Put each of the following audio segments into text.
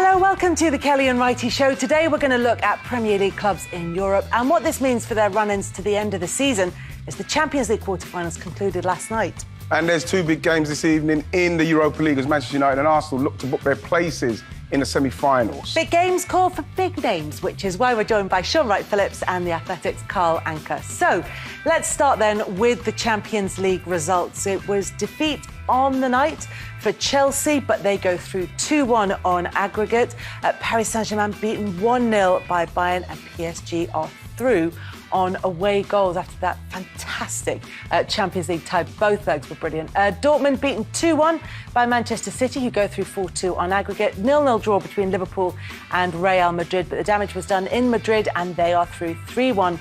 Hello, welcome to the Kelly and Wrighty Show. Today we're going to look at Premier League clubs in Europe and what this means for their run-ins to the end of the season as the Champions League quarter-finals concluded last night. And there's two big games this evening in the Europa League as Manchester United and Arsenal look to book their places in the semi-finals. Big games call for big names, which is why we're joined by Sean Wright-Phillips and the Athletic's Carl Anker. So let's start then with the Champions League results. It was defeat on the night for Chelsea, but they go through 2-1 on aggregate. Paris Saint-Germain beaten 1-0 by Bayern, and PSG are through on away goals after that fantastic Champions League tie. Both legs were brilliant. Dortmund beaten 2-1 by Manchester City, who go through 4-2 on aggregate. 0-0 draw between Liverpool and Real Madrid, but the damage was done in Madrid and they are through 3-1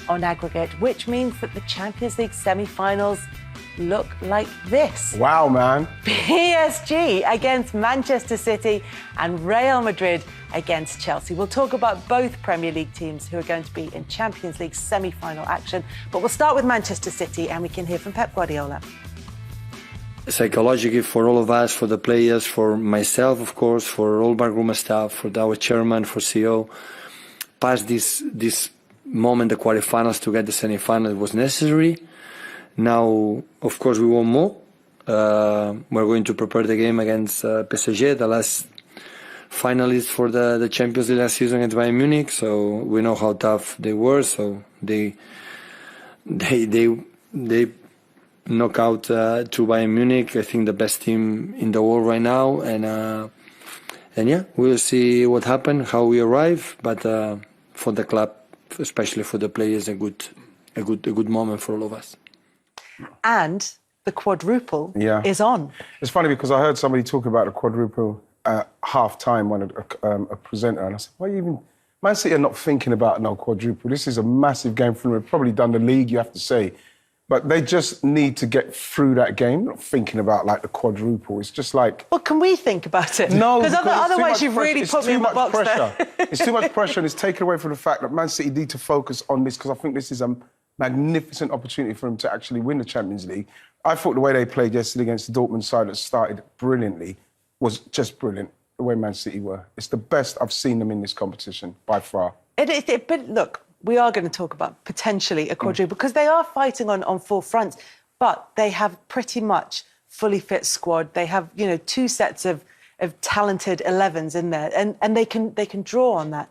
on aggregate, which means that the Champions League semi-finals look like this. Wow, man. PSG against Manchester City and Real Madrid against Chelsea. We'll talk about both Premier League teams who are going to be in Champions League semi-final action. But we'll start with Manchester City and we can hear from Pep Guardiola. Psychologically, for all of us, for the players, for myself, of course, for all backroom staff, for our chairman, for CEO, past this moment, the quarterfinals to get the semi-final was necessary. Now, of course, we want more. We're going to prepare the game against PSG, the last finalists for the Champions League last season against Bayern Munich. So we know how tough they were. So they knock out to Bayern Munich. I think the best team in the world right now. And yeah, we'll see what happens, how we arrive. But for the club, especially for the players, a good moment for all of us. And the quadruple is on. It's funny because I heard somebody talk about the quadruple at half-time, a presenter, and I said, why even... Man City are not thinking about no quadruple. This is a massive game for them. They've probably done the league, you have to say. But they just need to get through that game, not thinking about, like, the quadruple. It's just like... Well, can we think about it? No, because otherwise you've really put me in the box there. It's too much pressure, and it's taken away from the fact that Man City need to focus on this, because I think this is a magnificent opportunity for them to actually win the Champions League. I thought the way they played yesterday against the Dortmund side that started brilliantly was just brilliant, the way Man City were. It's the best I've seen them in this competition, by far. But look, we are going to talk about potentially a quadruple because they are fighting on four fronts, but they have pretty much fully fit squad. They have, two sets of talented 11s in there, and they can draw on that.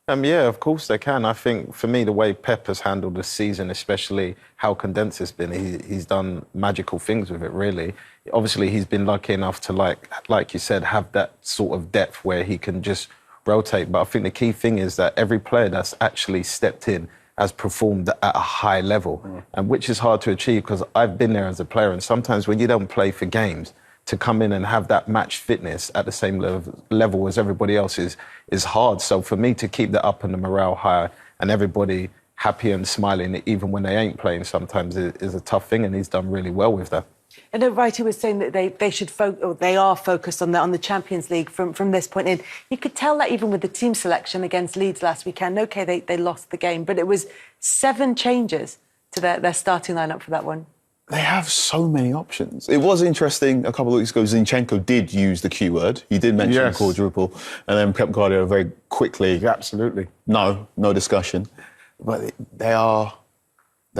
Yeah, of course they can. I think, for me, the way Pep has handled the season, especially how condensed it's been, he's done magical things with it, really. Obviously, he's been lucky enough to, like you said, have that sort of depth where he can just rotate. But I think the key thing is that every player that's actually stepped in has performed at a high level, and which is hard to achieve because I've been there as a player, and sometimes when you don't play for games, to come in and have that match fitness at the same level as everybody else is hard. So for me to keep that up and the morale high and everybody happy and smiling, even when they ain't playing, sometimes is a tough thing, and he's done really well with that. And Wrighty was saying that they are focused on the Champions League from this point in. You could tell that even with the team selection against Leeds last weekend. OK, they lost the game, but it was 7 changes to their starting lineup for that one. They have so many options. It was interesting, a couple of weeks ago, Zinchenko did use the Q word. He did mention the quadruple. And then Pep Guardiola very quickly... Yeah, absolutely. No discussion. But they're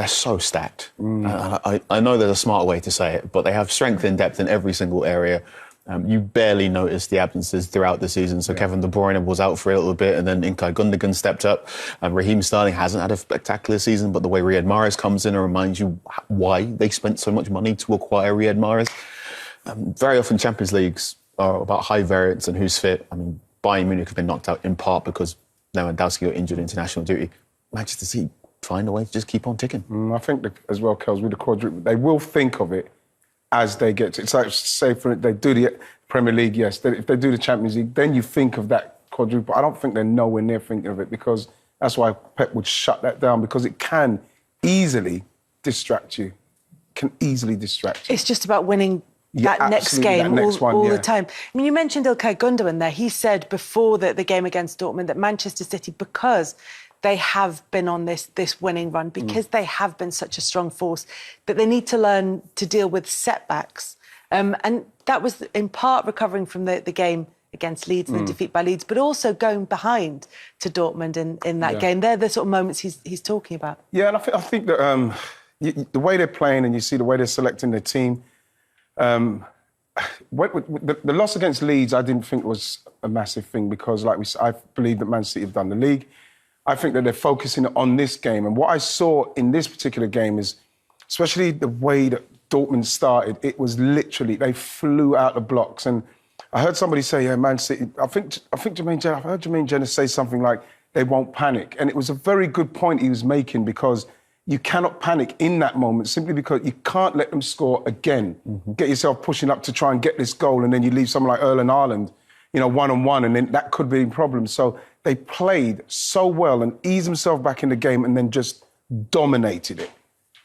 so stacked. I know there's a smarter way to say it, but they have strength and depth in every single area. You barely notice the absences throughout the season. So Kevin De Bruyne was out for a little bit, and then Ilkay Gundogan stepped up. And Raheem Sterling hasn't had a spectacular season, but the way Riyad Mahrez comes in and reminds you why they spent so much money to acquire Riyad Mahrez. Very often Champions Leagues are about high variance and who's fit. I mean, Bayern Munich have been knocked out in part because Lewandowski got injured in international duty. Manchester City find a way to just keep on ticking. I think as well, Kels, with the quadruple, they will think of it as they get to... It's like, say, they do the Premier League, yes. If they do the Champions League, then you think of that quadruple. I don't think they're nowhere near thinking of it, because that's why Pep would shut that down, because it can easily distract you. It's just about winning that next game all the time. I mean, you mentioned Ilkay Gundogan there. He said before the game against Dortmund that Manchester City, because they have been on this winning run, because they have been such a strong force, that they need to learn to deal with setbacks. And that was in part recovering from the game against Leeds and the defeat by Leeds, but also going behind to Dortmund in that game. They're the sort of moments he's talking about. Yeah, and I think that the way they're playing and you see the way they're selecting their team, the loss against Leeds I didn't think was a massive thing because, I believe that Man City have done the league. I think that they're focusing on this game. And what I saw in this particular game is, especially the way that Dortmund started, it was literally, they flew out the blocks. And I heard somebody say, yeah, Man City, I heard Jermaine Jenner say something like, they won't panic. And it was a very good point he was making because you cannot panic in that moment simply because you can't let them score again. Get yourself pushing up to try and get this goal and then you leave someone like Erling Haaland, one-on-one, and then that could be a problem. So they played so well and eased themselves back in the game and then just dominated it.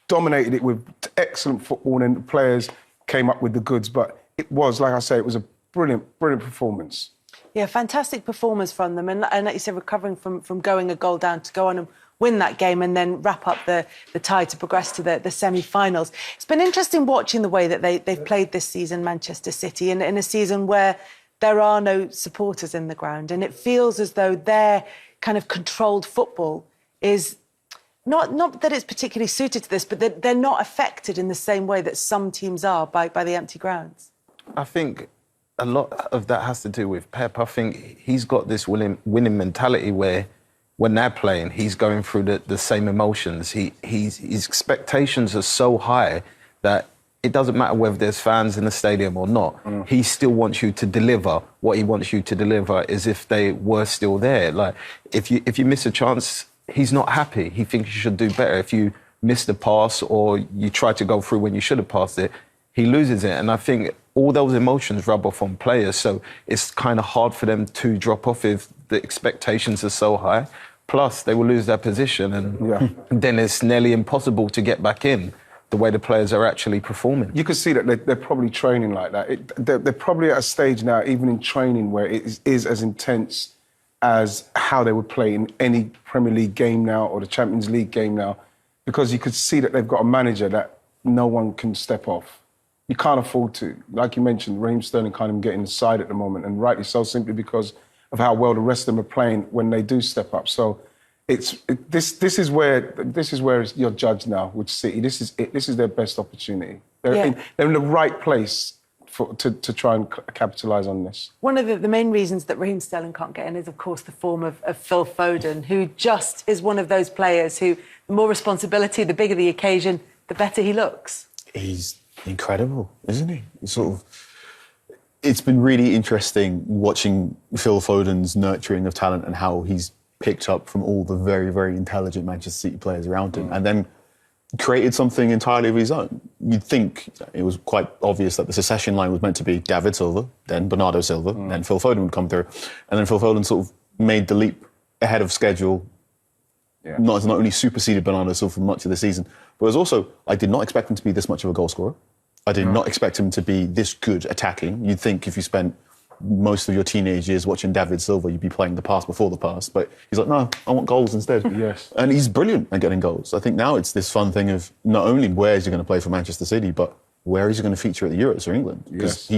Dominated it with excellent football and the players came up with the goods. But it was, like I say, it was a brilliant, brilliant performance. Yeah, fantastic performance from them. And like you said, recovering from going a goal down to go on and win that game and then wrap up the tie to progress to the semi-finals. It's been interesting watching the way that they've played this season, Manchester City, in a season where there are no supporters in the ground. And it feels as though their kind of controlled football is not that it's particularly suited to this, but that they're not affected in the same way that some teams are by the empty grounds. I think a lot of that has to do with Pep. I think he's got this winning mentality where when they're playing, he's going through the same emotions. His expectations are so high that it doesn't matter whether there's fans in the stadium or not. He still wants you to deliver what he wants you to deliver as if they were still there. Like, if you miss a chance, he's not happy. He thinks you should do better. If you miss the pass or you try to go through when you should have passed it, he loses it. And I think all those emotions rub off on players. So it's kind of hard for them to drop off if the expectations are so high. Plus, they will lose their position and then it's nearly impossible to get back in the way the players are actually performing. You can see that they're probably training like that. They're probably at a stage now, even in training, where it is as intense as how they would play in any Premier League game now or the Champions League game now, because you could see that they've got a manager that no one can step off. You can't afford to. Like you mentioned, Raheem Sterling can't even get inside at the moment, and rightly so, simply because of how well the rest of them are playing when they do step up. So this is where you're judged now with City. This is their best opportunity. They're in the right place to try and capitalise on this. One of the main reasons that Raheem Sterling can't get in is, of course, the form of Phil Foden, who just is one of those players who, the more responsibility, the bigger the occasion, the better he looks. He's incredible, isn't he? It's been really interesting watching Phil Foden's nurturing of talent and how he's picked up from all the very, very intelligent Manchester City players around him and then created something entirely of his own. You'd think it was quite obvious that the succession line was meant to be David Silva, then Bernardo Silva, then Phil Foden would come through. And then Phil Foden sort of made the leap ahead of schedule, not only superseded Bernardo Silva for much of the season, but it was also, I did not expect him to be this much of a goal scorer. I did not expect him to be this good attacking. You'd think if you spent most of your teenage years watching David Silva, you'd be playing the pass before the pass. But he's like, no, I want goals instead. Yes. And he's brilliant at getting goals. I think now it's this fun thing of not only where is he going to play for Manchester City, but where is he going to feature at the Euros for England? Because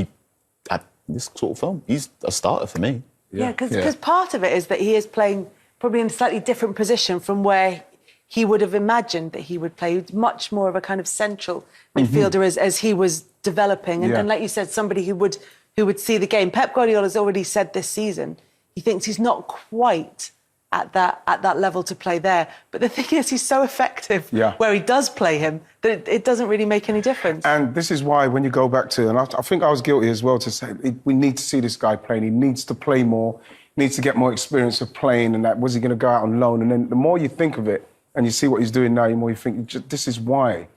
at this sort of film, he's a starter for me. Yeah, because part of it is that he is playing probably in a slightly different position from where he would have imagined that he would play. Much more of a kind of central midfielder as he was developing. And like you said, somebody who would see the game. Pep Guardiola has already said this season he thinks he's not quite at that level to play there. But the thing is, he's so effective where he does play him that it doesn't really make any difference. And this is why when you go back to, and I think I was guilty as well to say, we need to see this guy playing. He needs to play more. He needs to get more experience of playing. And that, was he going to go out on loan? And then the more you think of it and you see what he's doing now, the more you think, this is why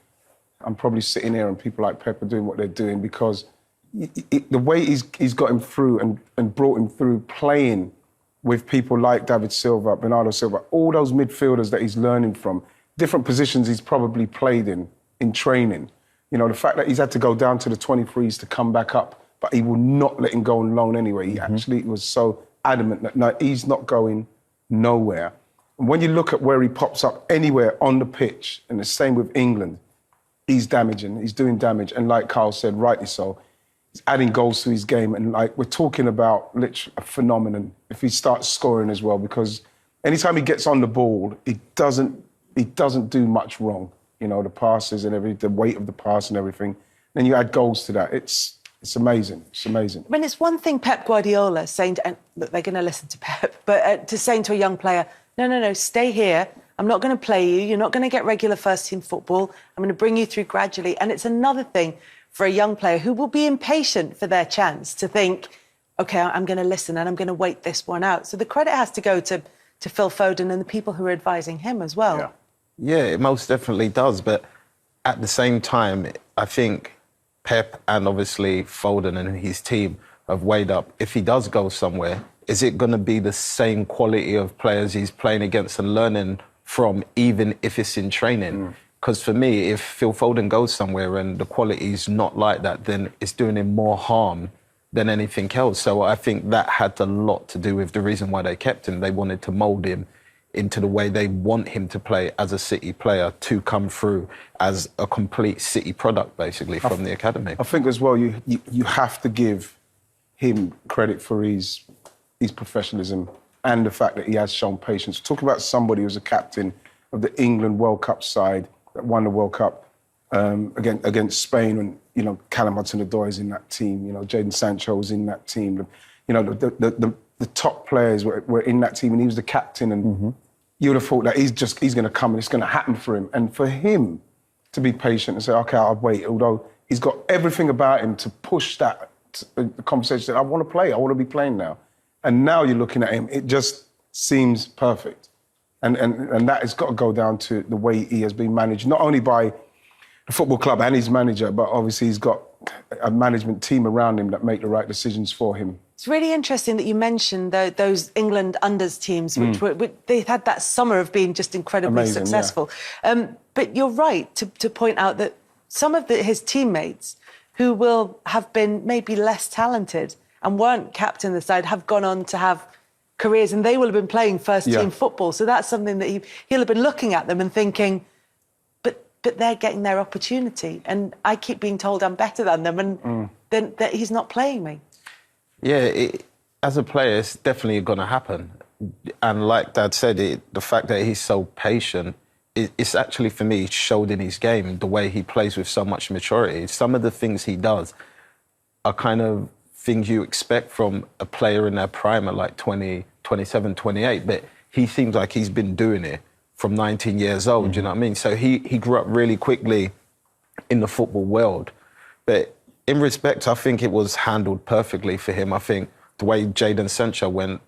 I'm probably sitting here and people like Pep are doing what they're doing, because the way he's got him through and brought him through playing with people like David Silva, Bernardo Silva, all those midfielders that he's learning from, different positions he's probably played in training. You know, the fact that he's had to go down to the 23s to come back up, but he will not let him go on loan anyway. He actually was so adamant that no, he's not going nowhere. And when you look at where he pops up anywhere on the pitch, and the same with England, he's damaging, he's doing damage. And like Carl said, rightly so, He's adding goals to his game, and like we're talking about literally a phenomenon if he starts scoring as well, because anytime he gets on the ball, he doesn't do much wrong. You know, the passes and everything, the weight of the pass and everything. Then you add goals to that. It's amazing. It's amazing. I mean, it's one thing Pep Guardiola saying, and look, they're going to listen to Pep, but to saying to a young player, no, stay here. I'm not going to play you. You're not going to get regular first-team football. I'm going to bring you through gradually. And it's another thing for a young player who will be impatient for their chance to think, OK, I'm going to listen and I'm going to wait this one out. So the credit has to go to Phil Foden and the people who are advising him as well. Yeah, it most definitely does. But at the same time, I think Pep and obviously Foden and his team have weighed up, if he does go somewhere, is it going to be the same quality of players he's playing against and learning from, even if it's in training? Because for me, if Phil Foden goes somewhere and the quality's not like that, then it's doing him more harm than anything else. So I think that had a lot to do with the reason why they kept him. They wanted to mould him into the way they want him to play as a City player, to come through as a complete City product, basically, from the academy. I think as well, you have to give him credit for his professionalism and the fact that he has shown patience. Talk about somebody who's a captain of the England World Cup side that won the World Cup against Spain, and you know Callum Hudson-Odoi is in that team. You know Jadon Sancho was in that team. You know the top players were in that team, and he was the captain. And you would have thought that he's going to come and it's going to happen for him. And for him to be patient and say, OK, I'll wait, although he's got everything about him to push that the conversation. I want to play. I want to be playing now. And now you're looking at him. It just seems perfect. And that has got to go down to the way he has been managed, not only by the football club and his manager, but obviously he's got a management team around him that make the right decisions for him. It's really interesting that you mentioned those England unders teams, which they had that summer of being just incredibly successful. Yeah. But you're right to point out that some of his teammates who will have been maybe less talented and weren't captain of the side have gone on to have careers, and they will have been playing first-team football. So that's something that he'll have been looking at them and thinking, but they're getting their opportunity, and I keep being told I'm better than them, and then that he's not playing me. Yeah, as a player, it's definitely going to happen. And like Dad said, the fact that he's so patient, it's actually, for me, showed in his game, the way he plays with so much maturity. Some of the things he does are kind of things you expect from a player in their prime at like 20, 27, 28, but he seems like he's been doing it from 19 years old, do you know what I mean? So he grew up really quickly in the football world. But in respect, I think it was handled perfectly for him. I think the way Jadon Sancho went,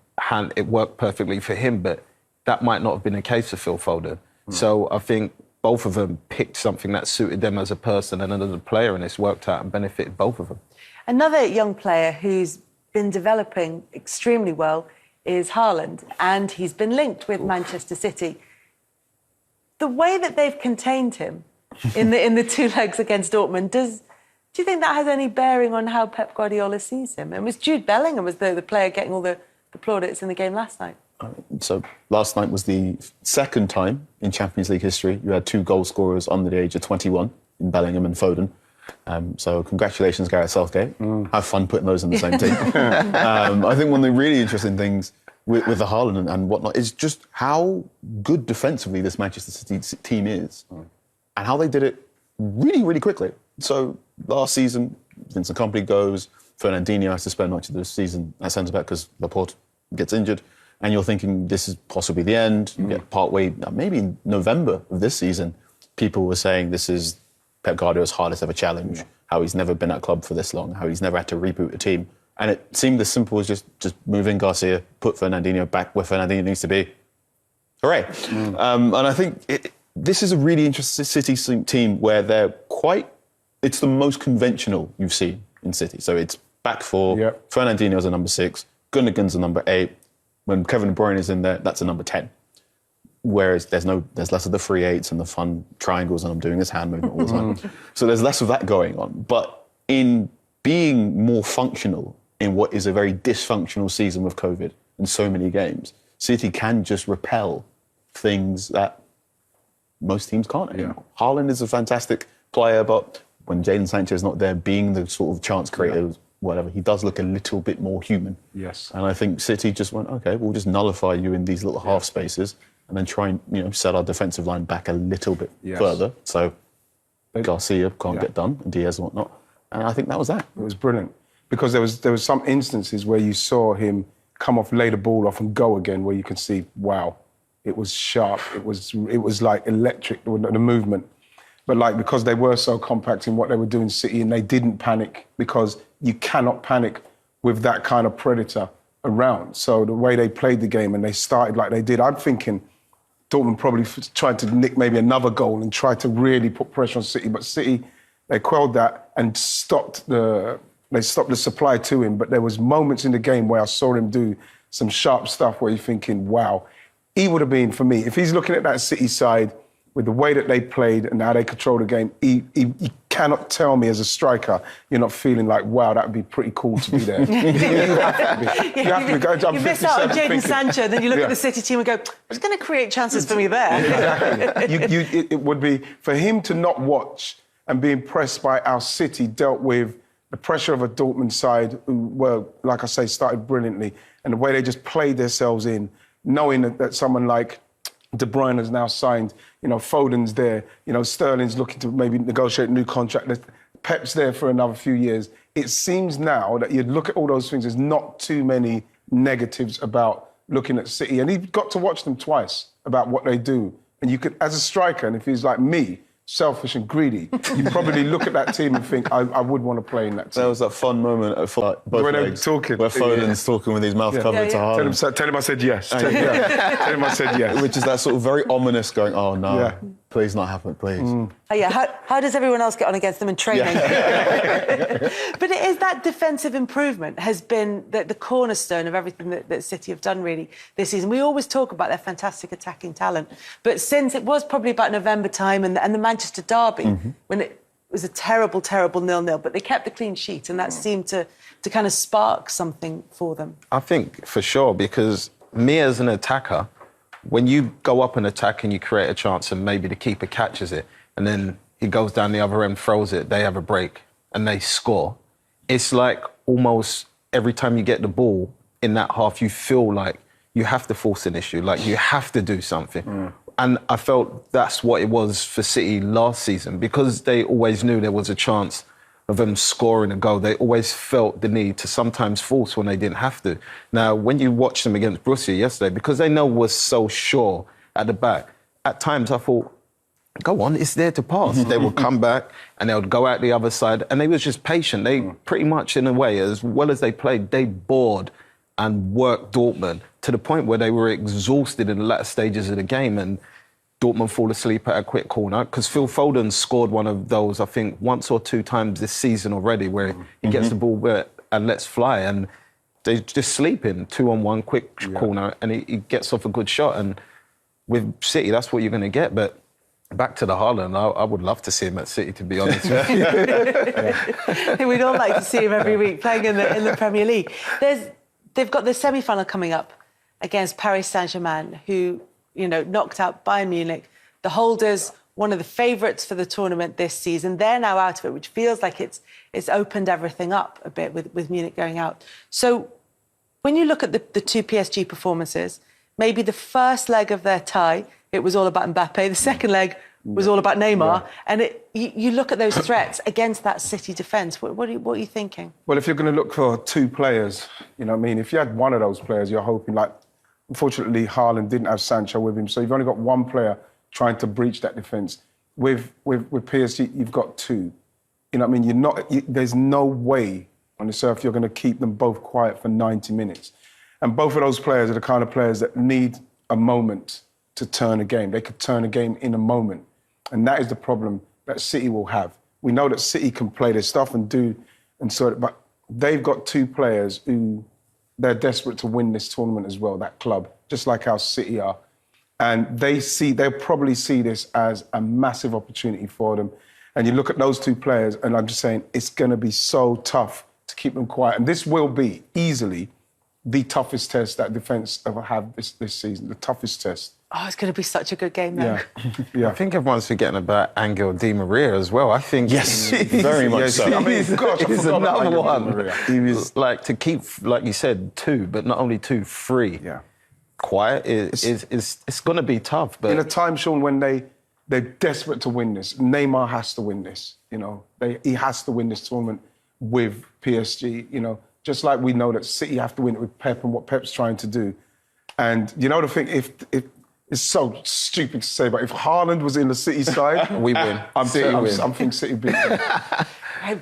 it worked perfectly for him, but that might not have been the case for Phil Foden. So I think both of them picked something that suited them as a person and as a player, and it's worked out and benefited both of them. Another young player who's been developing extremely well is Haaland, and he's been linked with Manchester City. The way that they've contained him in the two legs against Dortmund, do you think that has any bearing on how Pep Guardiola sees him? And was Jude Bellingham was the player getting all the plaudits in the game last night? So last night was the second time in Champions League history you had two goal scorers under the age of 21 in Bellingham and Foden. So congratulations, Gareth Southgate. Have fun putting those in the same team. I think one of the really interesting things with the Haaland and whatnot is just how good defensively this Manchester City team is and how they did it really, really quickly. So last season, Vincent Kompany goes, Fernandinho has to spend much of the season at centre-back because Laporte gets injured, and you're thinking this is possibly the end. You get partway, maybe in November of this season, people were saying this is Pep Guardiola's hardest ever challenge, how he's never been at club for this long, how he's never had to reboot a team. And it seemed as simple as just move in Garcia, put Fernandinho back where Fernandinho needs to be. Hooray. And I think this is a really interesting City team where it's the most conventional you've seen in City. So it's back four, Fernandinho's a number 6, Gundogan's a number 8. When Kevin De Bruyne is in there, that's a number 10. Whereas there's less of the 3/8s and the fun triangles, and I'm doing this hand movement all the time. So there's less of that going on. But in being more functional in what is a very dysfunctional season with COVID and so many games, City can just repel things that most teams can't anymore. Haaland is a fantastic player, but when Jadon Sancho's not there, being the sort of chance creator, whatever, he does look a little bit more human. Yes. And I think City just went, OK, we'll just nullify you in these little half spaces and then try and, set our defensive line back a little bit further. So Garcia can't get done, and Diaz and whatnot. And I think that was that. It was brilliant. Because there was some instances where you saw him come off, lay the ball off and go again, where you could see, wow, it was sharp. It was like electric, the movement. But like, because they were so compact in what they were doing, City, and they didn't panic, because you cannot panic with that kind of predator around. So the way they played the game and they started like they did, I'm thinking Dortmund probably tried to nick maybe another goal and tried to really put pressure on City. But City, they quelled that and stopped the supply to him. But there was moments in the game where I saw him do some sharp stuff where you're thinking, wow, he would have been, for me, if he's looking at that City side with the way that they played and how they control the game, he cannot tell me as a striker you're not feeling like, wow, that would be pretty cool to be there. You have to be. You miss out on Jadon Sancho, then you look at the City team and go, it's going to create chances for me there. Exactly. It would be, for him to not watch and be impressed by how City dealt with the pressure of a Dortmund side who were, like I say, started brilliantly, and the way they just played themselves in, knowing that someone like De Bruyne has now signed, Foden's there, Sterling's looking to maybe negotiate a new contract, Pep's there for another few years. It seems now that you'd look at all those things, there's not too many negatives about looking at City. And you've got to watch them twice about what they do. And you could, as a striker, and if he's like me, selfish and greedy, you probably look at that team and think, I would want to play in that team. There was that fun moment at both when legs, talking, where Foden's talking with his mouth covered to Haaland. Tell him I said yes. Tell him I said yes. Which is that sort of very ominous going, oh no, please not happen, please. How does everyone else get on against them in training? But it is that defensive improvement has been the cornerstone of everything that City have done really this season. We always talk about their fantastic attacking talent, but since it was probably about November time and the Manchester derby, when it was a terrible, terrible 0-0, but they kept the clean sheet and that seemed to kind of spark something for them. I think for sure, because me as an attacker, when you go up and attack and you create a chance and maybe the keeper catches it and then he goes down the other end, throws it, they have a break and they score, it's like almost every time you get the ball in that half, you feel like you have to force an issue, like you have to do something. And I felt that's what it was for City last season, because they always knew there was a chance of them scoring a goal. They always felt the need to sometimes force when they didn't have to. Now, when you watch them against Borussia yesterday, because they know we're so sure at the back, at times I thought, go on, it's there to pass. They would come back and they would go out the other side, and they was just patient. They pretty much, in a way, as well as they played, they bored and worked Dortmund to the point where they were exhausted in the latter stages of the game, and Dortmund fall asleep at a quick corner, because Phil Foden scored one of those, I think, once or two times this season already, where he gets the ball and lets fly, and they just sleeping 2-on-1, quick corner, and he gets off a good shot. And with City, that's what you're going to get. But back to the Haaland, I would love to see him at City, to be honest with you. We'd all like to see him every week playing in the Premier League. They've got the semi-final coming up against Paris Saint-Germain, who, knocked out Bayern Munich, the holders, one of the favourites for the tournament this season. They're now out of it, which feels like it's opened everything up a bit with Munich going out. So when you look at the two PSG performances, maybe the first leg of their tie, it was all about Mbappe. The second leg was all about Neymar. And you look at those threats against that City defence. What are you thinking? Well, if you're going to look for two players, if you had one of those players, you're hoping, like, unfortunately, Haaland didn't have Sancho with him, so you've only got one player trying to breach that defence. With PSG, you've got two. There's no way on this earth you're going to keep them both quiet for 90 minutes. And both of those players are the kind of players that need a moment to turn a game. They could turn a game in a moment. And that is the problem that City will have. We know that City can play their stuff but they've got two players who they're desperate to win this tournament as well, that club, just like how City are. And they'll probably see this as a massive opportunity for them. And you look at those two players, and I'm just saying, it's going to be so tough to keep them quiet. And this will be easily the toughest test that defence ever had this season. The toughest test. Oh, it's going to be such a good game, though. Yeah, yeah. I think everyone's forgetting about Angel Di Maria as well. I think Yes, very much so. I mean, gosh, I he's forgot about another Angel Di one. Maria. He was like to keep, like you said, 2, but not only 2, 3. Yeah. Quiet it's going to be tough. But In a time, Sean, when they're desperate to win this, Neymar has to win this. You know, he has to win this tournament with PSG. You know, just like we know that City have to win it with Pep and what Pep's trying to do. And you know the thing, if it's so stupid to say, but if Haaland was in the City side, we win. I'm thinking City beat them.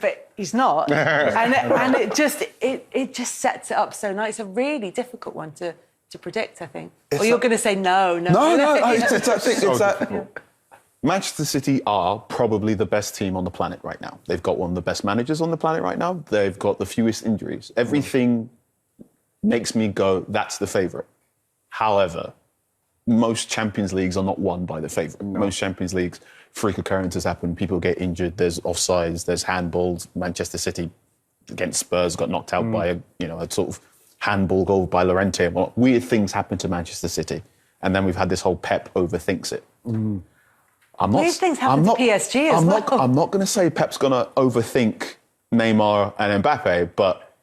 But he's not. and it just sets it up so nice. It's a really difficult one to predict, I think. Or you're going to say no. No, it's that difficult. Manchester City are probably the best team on the planet right now. They've got one of the best managers on the planet right now. They've got the fewest injuries. Everything makes me go, that's the favourite. However, most Champions Leagues are not won by the favourite. No. Most Champions Leagues, freak occurrences happen, people get injured, there's offsides, there's handballs. Manchester City against Spurs got knocked out by a sort of handball goal by Llorente. Well, weird things happen to Manchester City. And then we've had this whole Pep overthinks it. Weird things happen to PSG as well. I'm not going to say Pep's going to overthink Neymar and Mbappe, but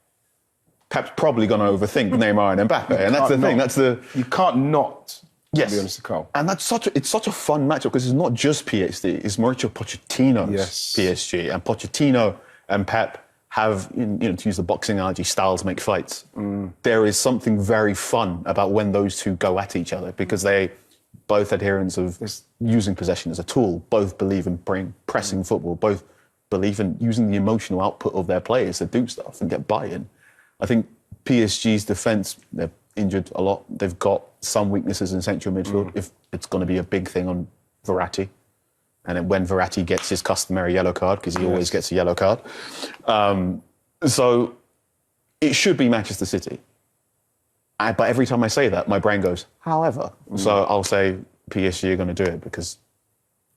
Pep's probably going to overthink Neymar and Mbappe. And that's the thing. You can't not. Yes. To be honest, Carl. And it's such a fun matchup because it's not just PSG, it's Mauricio Pochettino's PSG. And Pochettino and Pep have, to use the boxing analogy, styles make fights. There is something very fun about when those two go at each other because they both adherents of using possession as a tool, both believe in pressing football, both believe in using the emotional output of their players to do stuff and get buy-in. I think PSG's defence, they're injured a lot. They've got some weaknesses in central midfield. If it's going to be a big thing on Verratti. And then when Verratti gets his customary yellow card, because he always gets a yellow card. So it should be Manchester City. But every time I say that, my brain goes, however. So I'll say PSG are going to do it because...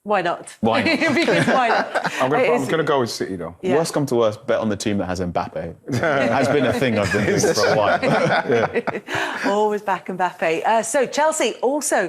Why not? Why not? Because why not? I'm going to go with City, though. Yeah. Worst come to worst, bet on the team that has Mbappe. It has been a thing I've been doing for a while. Always back Mbappe. So Chelsea also